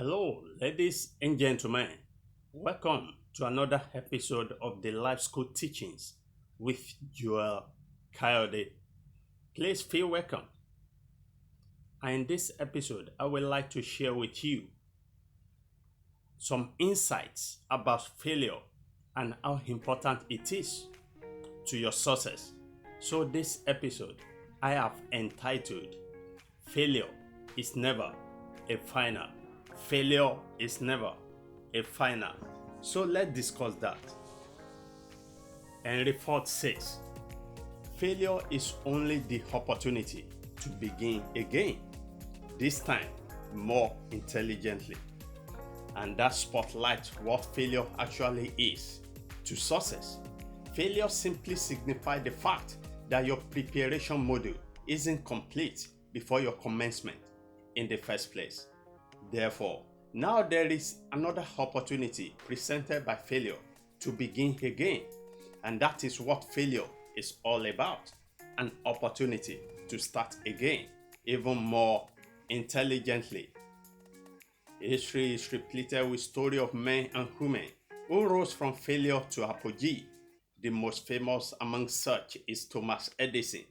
Hello, ladies and gentlemen. Welcome to another episode of the Life School Teachings with Joel Coyote. Please feel welcome. And in this episode, I would like to share with you some insights about failure and how important it is to your success. So, this episode I have entitled Failure is Never a Final. Failure is never a final. So let's discuss that. Henry Ford says, failure is only the opportunity to begin again, this time more intelligently. And that spotlights what failure actually is to success. Failure simply signifies the fact that your preparation module isn't complete before your commencement in the first place. Therefore, now there is another opportunity presented by failure to begin again. And that is what failure is all about. An opportunity to start again, even more intelligently. History is replete with stories of men and women who rose from failure to apogee. The most famous among such is Thomas Edison.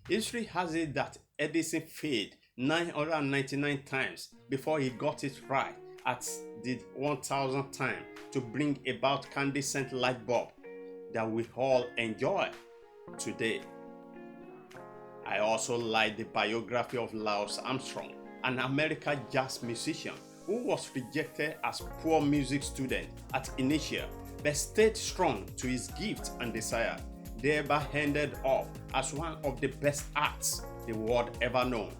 History has it that Edison failed 999 times before he got it right at the 1000th time to bring about incandescent light bulb that we all enjoy today. I also like the biography of Louis Armstrong, an American jazz musician who was rejected as poor music student at Initial but stayed strong to his gift and desire, thereby ended up as one of the best acts the world ever known.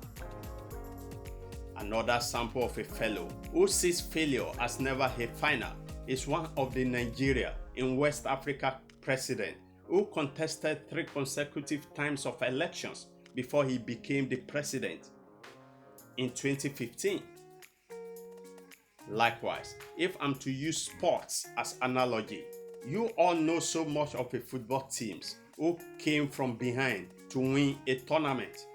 Another sample of a fellow who sees failure as never a final is one of the Nigeria in West Africa president who contested 3 consecutive times of elections before he became the president in 2015. Likewise, if I'm to use sports as analogy, you all know so much of a football teams who came from behind to win a tournament.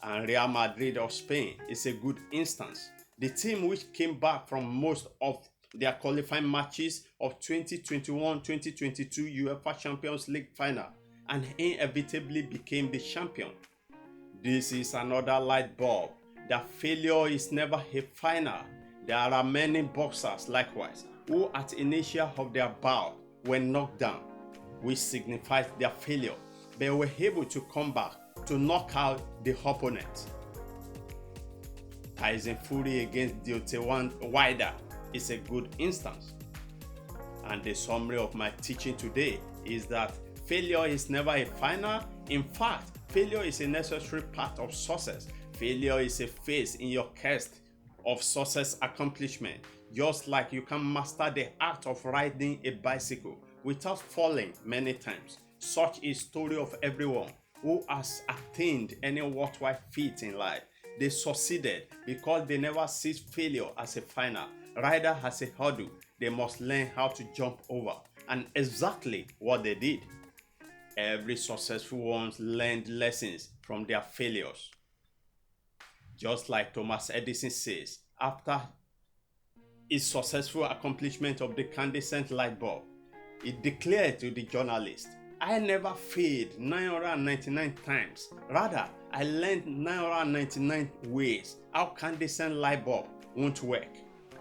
And Real Madrid of Spain is a good instance. The team which came back from most of their qualifying matches of 2021-2022 UEFA Champions League final and inevitably became the champion. This is another light bulb that failure is never a final. There are many boxers likewise who at initial of their bout were knocked down, which signifies their failure, but were able to come back to knock out the opponent. Tyson Fury against Deontay Wilder is a good instance. And the summary of my teaching today is that failure is never a final. In fact, failure is a necessary part of success. Failure is a phase in your quest of success accomplishment, just like you can master the art of riding a bicycle without falling many times. Such is the story of everyone who has attained any worthwhile feat in life. They succeeded because they never see failure as a final, rather as a hurdle they must learn how to jump over, and exactly what they did. Every successful one learned lessons from their failures. Just like Thomas Edison says, after his successful accomplishment of the incandescent light bulb, he declared to the journalist, I never failed 999 times. Rather, I learned 999 ways how incandescent light bulb won't work.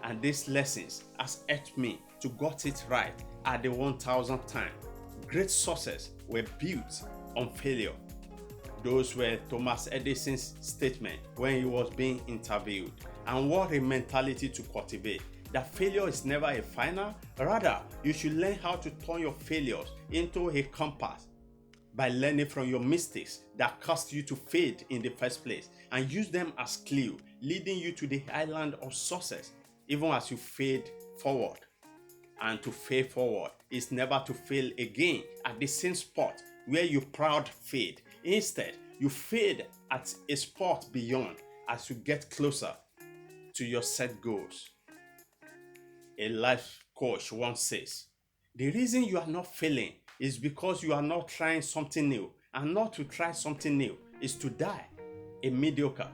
And these lessons has helped me to got it right at the 1000th time. Great success were built on failure. Those were Thomas Edison's statements when he was being interviewed. And what a mentality to cultivate. That failure is never a final. Rather, you should learn how to turn your failures into a compass by learning from your mistakes that caused you to fail in the first place and use them as clue, leading you to the island of success, even as you failed forward. And to fail forward is never to fail again at the same spot where you proud failed. Instead, you failed at a spot beyond as you get closer to your set goals. A life coach once says, the reason you are not failing is because you are not trying something new, and not to try something new is to die a mediocre.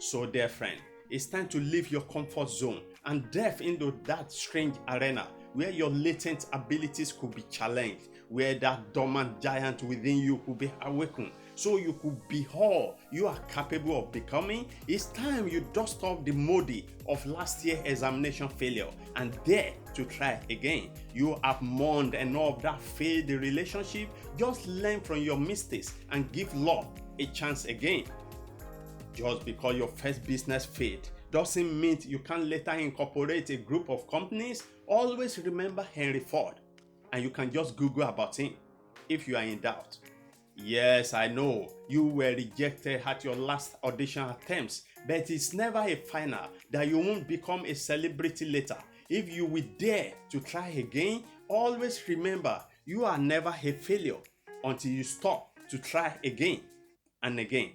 So dear friend, It's time to leave your comfort zone and delve into that strange arena where your latent abilities could be challenged, where that dormant giant within you could be awakened, so you could be all you are capable of becoming. It's time you dust off the moldy of last year's examination failure and dare to try again. You have mourned enough of that failed relationship. Just learn from your mistakes and give love a chance again. Just because your first business failed doesn't mean you can later incorporate a group of companies. Always remember Henry Ford, and you can just Google about him if you are in doubt. Yes, I know you were rejected at your last audition attempts, but it's never a final that you won't become a celebrity later. If you will dare to try again, always remember you are never a failure until you stop to try again and again.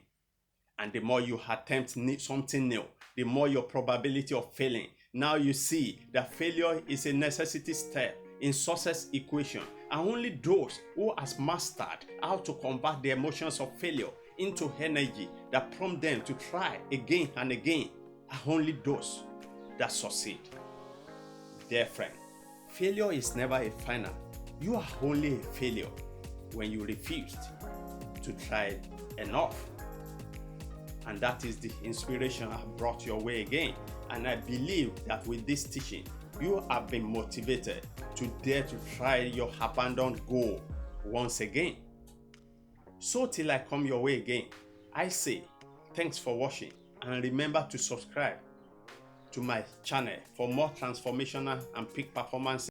And the more you attempt something new, the more your probability of failing. Now you see that failure is a necessity step in success equation, and only those who has mastered how to convert the emotions of failure into energy that prompt them to try again and again are only those that succeed. Dear friend, failure is never a final. You are only a failure when you refused to try enough. And that is the inspiration I brought your way again. And I believe that with this teaching, you have been motivated to dare to try your abandoned goal once again. So till I come your way again, I say thanks for watching, and remember to subscribe to my channel for more transformational and peak performance